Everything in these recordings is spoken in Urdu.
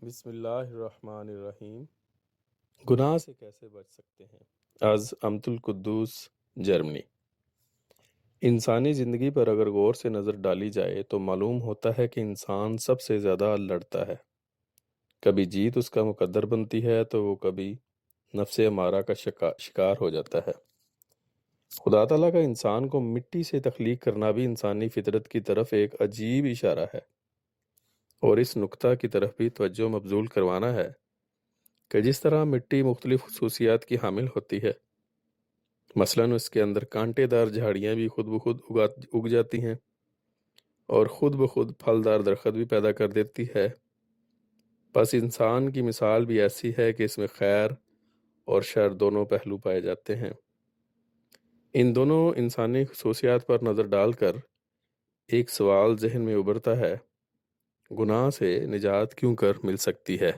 بسم اللہ الرحمن الرحیم۔ گناہ سے کیسے بچ سکتے ہیں؟ از امت القدوس، جرمنی۔ انسانی زندگی پر اگر غور سے نظر ڈالی جائے تو معلوم ہوتا ہے کہ انسان سب سے زیادہ لڑتا ہے۔ کبھی جیت اس کا مقدر بنتی ہے تو وہ کبھی نفس امارہ کا شکار ہو جاتا ہے۔ خدا تعالیٰ کا انسان کو مٹی سے تخلیق کرنا بھی انسانی فطرت کی طرف ایک عجیب اشارہ ہے، اور اس نقطہ کی طرف بھی توجہ مبذول کروانا ہے کہ جس طرح مٹی مختلف خصوصیات کی حامل ہوتی ہے، مثلاً اس کے اندر کانٹے دار جھاڑیاں بھی خود بخود اگ جاتی ہیں اور خود بخود پھلدار درخت بھی پیدا کر دیتی ہے، بس انسان کی مثال بھی ایسی ہے کہ اس میں خیر اور شر دونوں پہلو پائے جاتے ہیں۔ ان دونوں انسانی خصوصیات پر نظر ڈال کر ایک سوال ذہن میں ابھرتا ہے: گناہ سے نجات کیوں کر مل سکتی ہے؟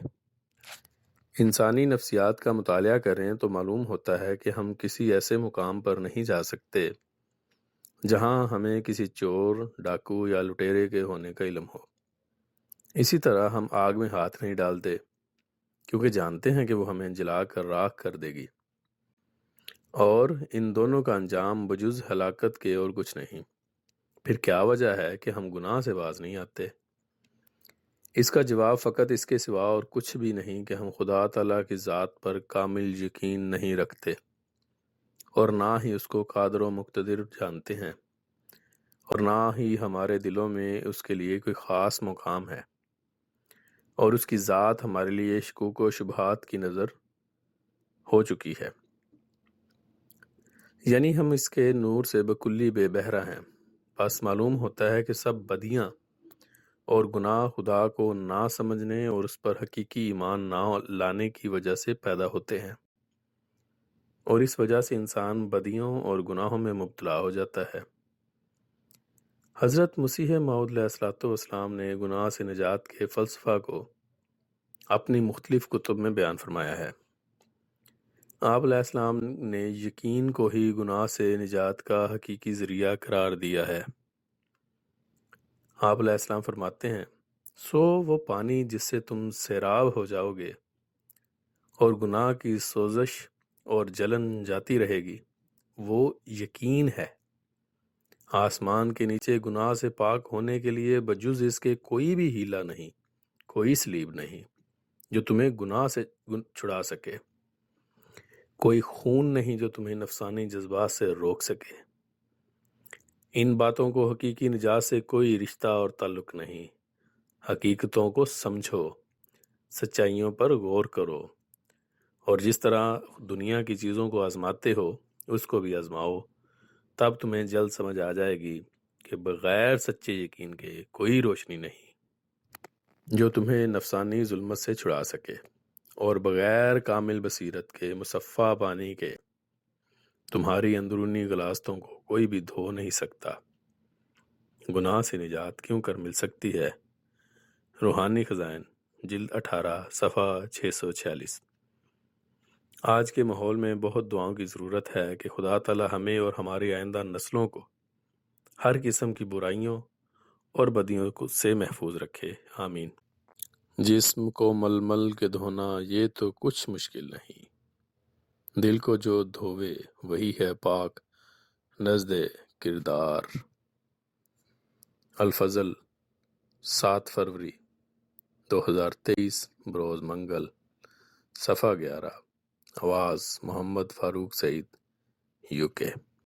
انسانی نفسیات کا مطالعہ کریں تو معلوم ہوتا ہے کہ ہم کسی ایسے مقام پر نہیں جا سکتے جہاں ہمیں کسی چور، ڈاکو یا لٹیرے کے ہونے کا علم ہو۔ اسی طرح ہم آگ میں ہاتھ نہیں ڈالتے کیونکہ جانتے ہیں کہ وہ ہمیں جلا کر راکھ کر دے گی، اور ان دونوں کا انجام بجز ہلاکت کے اور کچھ نہیں۔ پھر کیا وجہ ہے کہ ہم گناہ سے باز نہیں آتے؟ اس کا جواب فقط اس کے سوا اور کچھ بھی نہیں کہ ہم خدا تعالیٰ کی ذات پر کامل یقین نہیں رکھتے، اور نہ ہی اس کو قادر و مقتدر جانتے ہیں، اور نہ ہی ہمارے دلوں میں اس کے لیے کوئی خاص مقام ہے، اور اس کی ذات ہمارے لیے شکوک و شبہات کی نظر ہو چکی ہے، یعنی ہم اس کے نور سے بکلی بے بہرہ ہیں۔ بس معلوم ہوتا ہے کہ سب بدیاں اور گناہ خدا کو نہ سمجھنے اور اس پر حقیقی ایمان نہ لانے کی وجہ سے پیدا ہوتے ہیں، اور اس وجہ سے انسان بدیوں اور گناہوں میں مبتلا ہو جاتا ہے۔ حضرت مسیح موعود علیہ الصلوۃ والسلام نے گناہ سے نجات کے فلسفہ کو اپنی مختلف کتب میں بیان فرمایا ہے۔ آپ علیہ السلام نے یقین کو ہی گناہ سے نجات کا حقیقی ذریعہ قرار دیا ہے۔ آپ علیہ السلام فرماتے ہیں: سو وہ پانی جس سے تم سیراب ہو جاؤ گے اور گناہ کی سوزش اور جلن جاتی رہے گی، وہ یقین ہے۔ آسمان کے نیچے گناہ سے پاک ہونے کے لیے بجز اس کے کوئی بھی ہیلہ نہیں، کوئی سلیب نہیں جو تمہیں گناہ سے چھڑا سکے، کوئی خون نہیں جو تمہیں نفسانی جذبات سے روک سکے۔ ان باتوں کو حقیقی نجات سے کوئی رشتہ اور تعلق نہیں۔ حقیقتوں کو سمجھو، سچائیوں پر غور کرو، اور جس طرح دنیا کی چیزوں کو آزماتے ہو اس کو بھی آزماؤ، تب تمہیں جلد سمجھ آ جائے گی کہ بغیر سچے یقین کے کوئی روشنی نہیں جو تمہیں نفسانی ظلمت سے چھڑا سکے، اور بغیر کامل بصیرت کے مصفا پانی کے تمہاری اندرونی غلاظتوں کو کوئی بھی دھو نہیں سکتا۔ گناہ سے نجات کیوں کر مل سکتی ہے؟ روحانی خزائن، جلد 18، صفحہ 646۔ آج کے ماحول میں بہت دعاؤں کی ضرورت ہے کہ خدا تعالی ہمیں اور ہماری آئندہ نسلوں کو ہر قسم کی برائیوں اور بدیوں سے محفوظ رکھے، آمین۔ جسم کو مل مل کے دھونا یہ تو کچھ مشکل نہیں، دل کو جو دھوے وہی ہے پاک نزد کردار۔ الفضل، 7 فروری 2023، بروز منگل، صفحہ 11۔ آواز: محمد فاروق سعید، UK۔